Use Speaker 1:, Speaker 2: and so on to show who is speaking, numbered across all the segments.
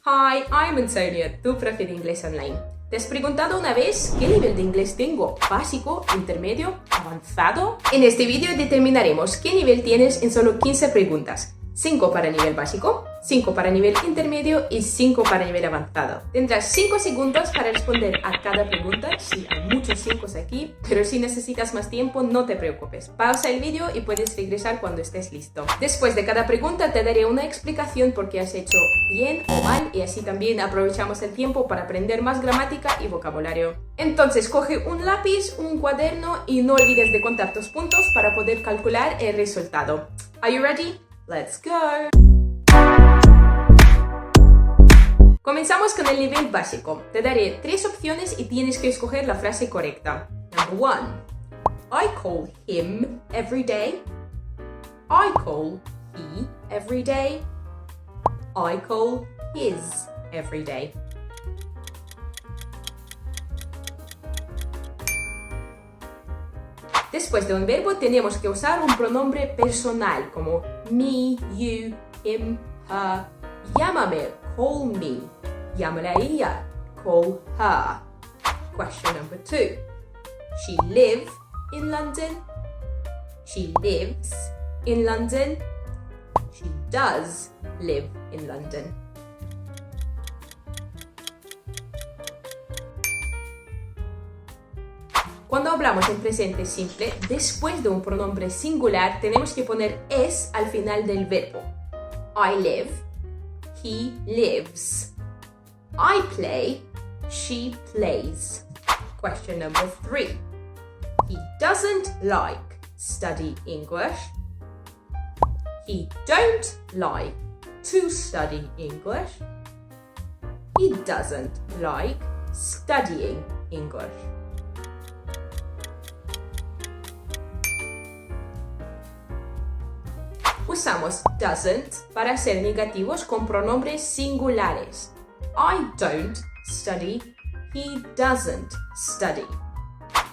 Speaker 1: Hi, I'm Antonia, tu profe de inglés online. ¿Te has preguntado una vez qué nivel de inglés tengo? ¿Básico, intermedio, avanzado? En este vídeo determinaremos qué nivel tienes en solo 15 preguntas. 5 para nivel básico, 5 para nivel intermedio y 5 para nivel avanzado. Tendrás 5 segundos para responder a cada pregunta. Sí, hay muchos 5 aquí, pero si necesitas más tiempo, no te preocupes. Pausa el vídeo y puedes regresar cuando estés listo. Después de cada pregunta te daré una explicación por qué has hecho bien o mal y así también aprovechamos el tiempo para aprender más gramática y vocabulario. Entonces coge un lápiz, un cuaderno y no olvides de contar tus puntos para poder calcular el resultado. Are you ready? Let's go! Comenzamos con el nivel básico. Te daré 3 opciones y tienes que escoger la frase correcta. Number 1. I call him every day. I call he every day. I call his every day. Después de un verbo tenemos que usar un pronombre personal como me, you, him, her. Llámame, call me. Llámala a ella, call her. Question number 2. She live in London. She lives in London. She does live in London. Cuando hablamos en presente simple, después de un pronombre singular tenemos que poner es al final del verbo. I live, he lives. I play, she plays. Question number 3. He doesn't like study English. He don't like to study English. He doesn't like studying English. Usamos doesn't para ser negativos con pronombres singulares. I don't study, he doesn't study.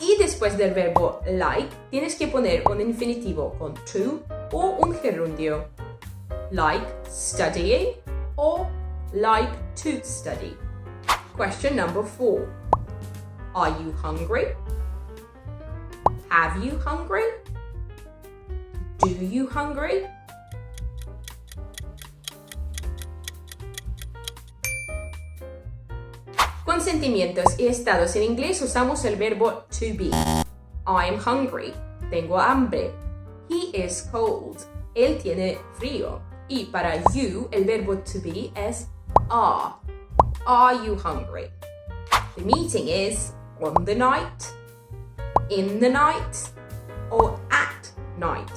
Speaker 1: Y después del verbo like, tienes que poner un infinitivo con to o un gerundio. Like studying o like to study. Question number 4. Are you hungry? Have you hungry? Do you hungry? Con sentimientos y estados en inglés usamos el verbo to be. I am hungry. Tengo hambre. He is cold. Él tiene frío. Y para you, el verbo to be es are. Are you hungry? The meeting is on the night, in the night, or at night.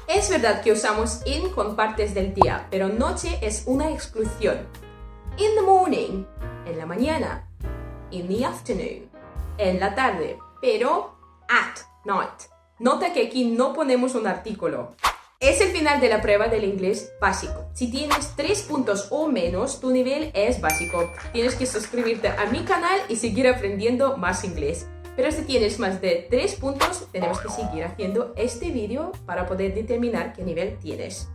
Speaker 1: Es verdad que usamos in con partes del día, pero noche es una exclusión. In the morning, en la mañana. In the afternoon, en la tarde. Pero at night. Nota que aquí no ponemos un artículo. Es el final de la prueba del inglés básico. Si tienes 3 puntos o menos, tu nivel es básico. Tienes que suscribirte a mi canal y seguir aprendiendo más inglés. Pero si tienes más de 3 puntos, tenemos que seguir haciendo este vídeo para poder determinar qué nivel tienes.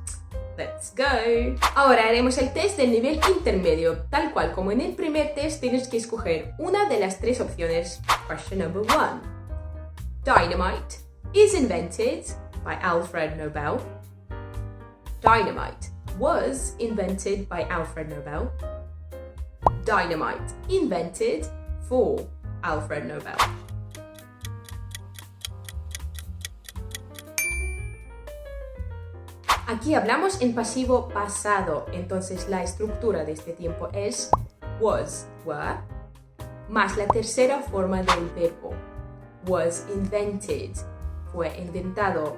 Speaker 1: ¡Let's go! Ahora haremos el test del nivel intermedio. Tal cual como en el primer test, tienes que escoger una de las 3 opciones. Question number 1. Dynamite is invented by Alfred Nobel. Dynamite was invented by Alfred Nobel. Dynamite invented for Alfred Nobel. Aquí hablamos en pasivo pasado, entonces la estructura de este tiempo es was, were, más la tercera forma del verbo. Was invented, fue inventado.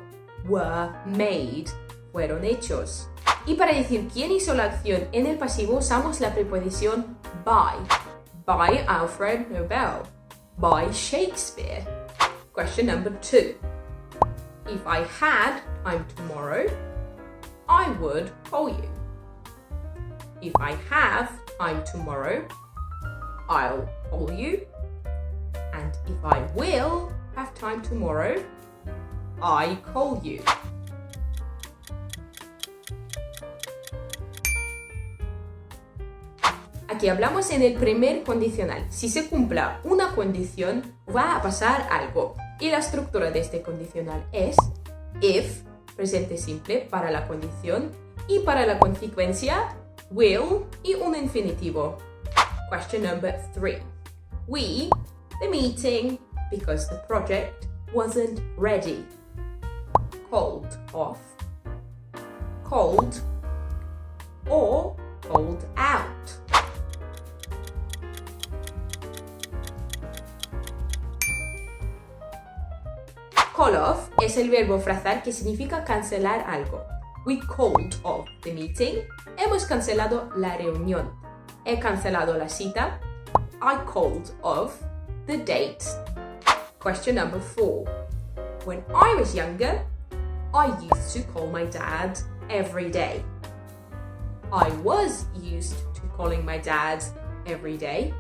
Speaker 1: Were made, fueron hechos. Y para decir quién hizo la acción en el pasivo usamos la preposición by. By Alfred Nobel. By Shakespeare. Question number 2. If I had time tomorrow, I would call you. If I have time tomorrow, I'll call you. And if I will have time tomorrow, I call you. Aquí hablamos en el primer condicional. Si se cumpla una condición, va a pasar algo. Y la estructura de este condicional es if, presente simple para la condición, y para la consecuencia, will y un infinitivo. Question number 3. We, the meeting, because the project wasn't ready. Called off, called, or called out. Call off es el verbo frasal que significa cancelar algo. We called off the meeting. Hemos cancelado la reunión. He cancelado la cita. I called off the date. Question number 4. When I was younger, I used to call my dad every day. I was used to calling my dad every day.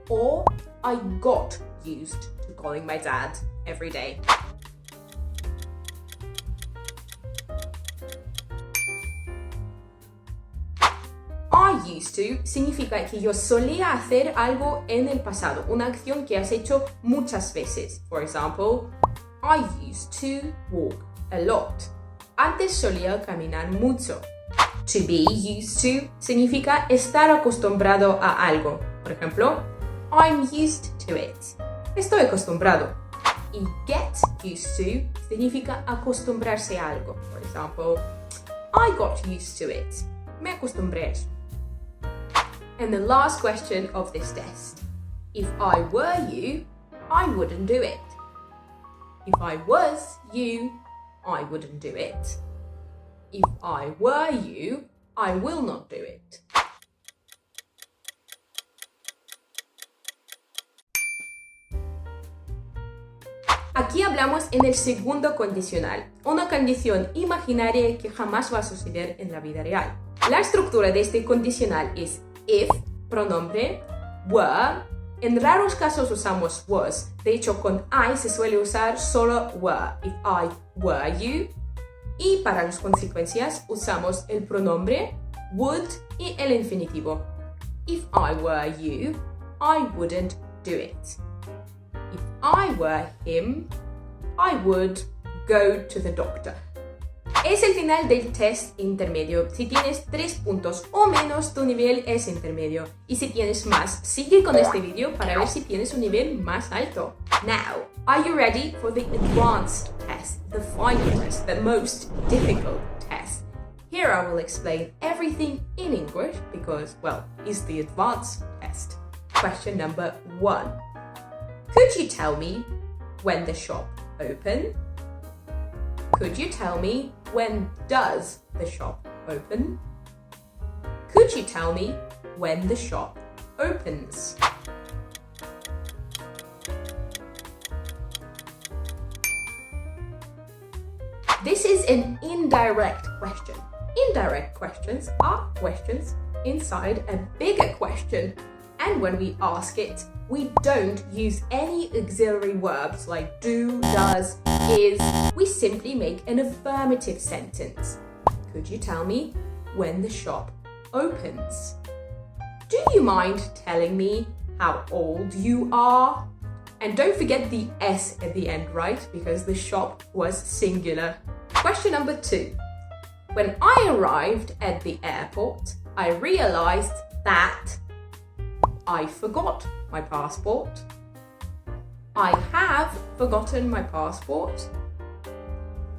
Speaker 1: Or I got used to calling my dad every day. I used to significa que yo solía hacer algo en el pasado, una acción que has hecho muchas veces. For example, I used to walk a lot. Antes solía caminar mucho. To be used to significa estar acostumbrado a algo. Por ejemplo, I'm used to it. Estoy acostumbrado. Y get used to significa acostumbrarse a algo. For example, I got used to it. Me acostumbré a eso. And the last question of this test. If I were you, I wouldn't do it. If I was you, I wouldn't do it. If I were you, I will not do it. Aquí hablamos en el segundo condicional, una condición imaginaria que jamás va a suceder en la vida real. La estructura de este condicional es if, pronombre, were. En raros casos usamos was. De hecho, con I se suele usar solo were. If I were you. Y para las consecuencias usamos el pronombre would y el infinitivo. If I were you, I wouldn't do it. If I were him, I would go to the doctor. Es el final del test intermedio. Si tienes 3 puntos o menos, tu nivel es intermedio. Y si tienes más, sigue con este vídeo para ver si tienes un nivel más alto. Now, are you ready for the advanced test, the final test, the most difficult test? Here I will explain everything in English because, well, it's the advanced test. Question number 1. Could you tell me when the shop open? Could you tell me when does the shop open? Could you tell me when the shop opens? This is an indirect question. Indirect questions are questions inside a bigger question. And when we ask it, we don't use any auxiliary verbs like do, does, is. We simply make an affirmative sentence. Could you tell me when the shop opens? Do you mind telling me how old you are? And don't forget the S at the end, right? Because the shop was singular. Question number 2. When I arrived at the airport, I realized that I forgot my passport. I have forgotten my passport.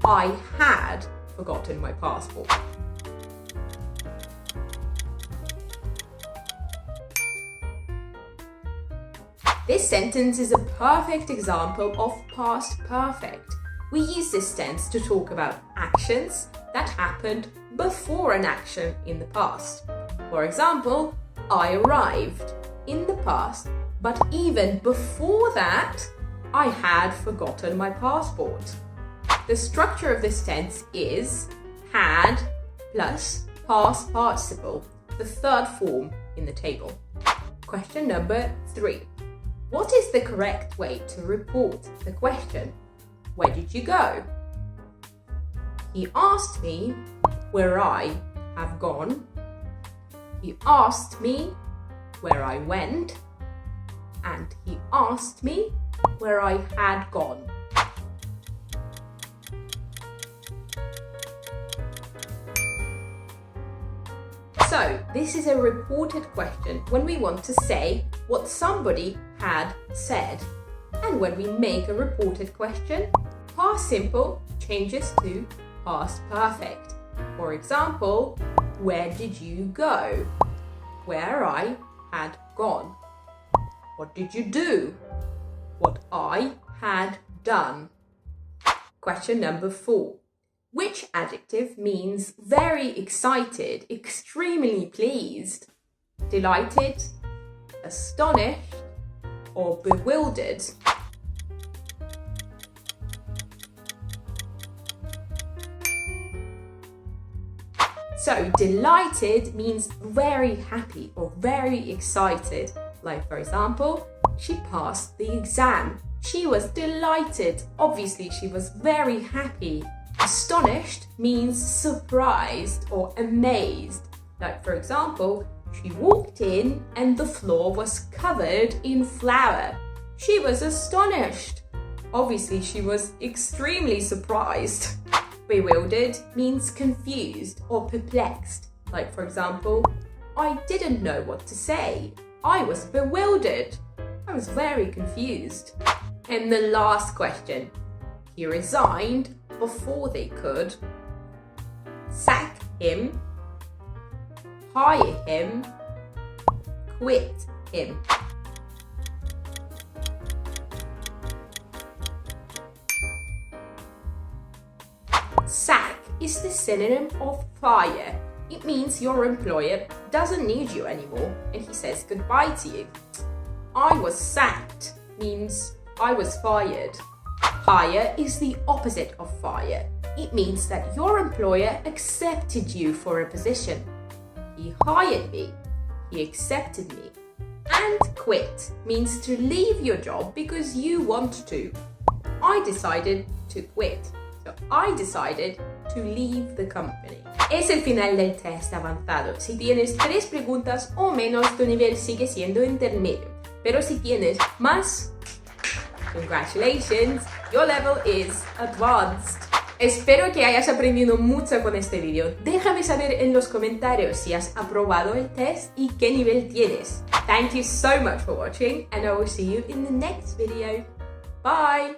Speaker 1: I had forgotten my passport. This sentence is a perfect example of past perfect. We use this tense to talk about actions that happened before an action in the past. For example, I arrived in the past, but even before that, I had forgotten my passport. The structure of this tense is had plus past participle, the third form in the table. Question number 3. What is the correct way to report the question? Where did you go? He asked me where I have gone. He asked me where I went, and he asked me where I had gone. So, this is a reported question when we want to say what somebody had said. And when we make a reported question, past simple changes to past perfect. For example, where did you go? Where I had gone. What did you do? What I had done. Question number 4. Which adjective means very excited, extremely pleased, delighted, astonished, or bewildered? So, delighted means very happy or very excited. Like, for example, she passed the exam. She was delighted. Obviously, she was very happy. Astonished means surprised or amazed. Like, for example, she walked in and the floor was covered in flour. She was astonished. Obviously, she was extremely surprised. Bewildered means confused or perplexed. Like, for example, I didn't know what to say. I was bewildered. I was very confused. And the last question. He resigned before they could sack him, hire him, quit him. Sack is the synonym of fire. It means your employer doesn't need you anymore and he says goodbye to you. I was sacked means I was fired. Hire is the opposite of fire. It means that your employer accepted you for a position. He hired me. He accepted me. And quit means to leave your job because you want to. I decided to quit. So I decided to leave the company. Es el final del test avanzado. Si tienes 3 preguntas o menos, tu nivel sigue siendo intermedio. Pero si tienes más, congratulations, your level is advanced. Espero que hayas aprendido mucho con este vídeo. Déjame saber en los comentarios si has aprobado el test y qué nivel tienes. Thank you so much for watching and I will see you in the next video. Bye!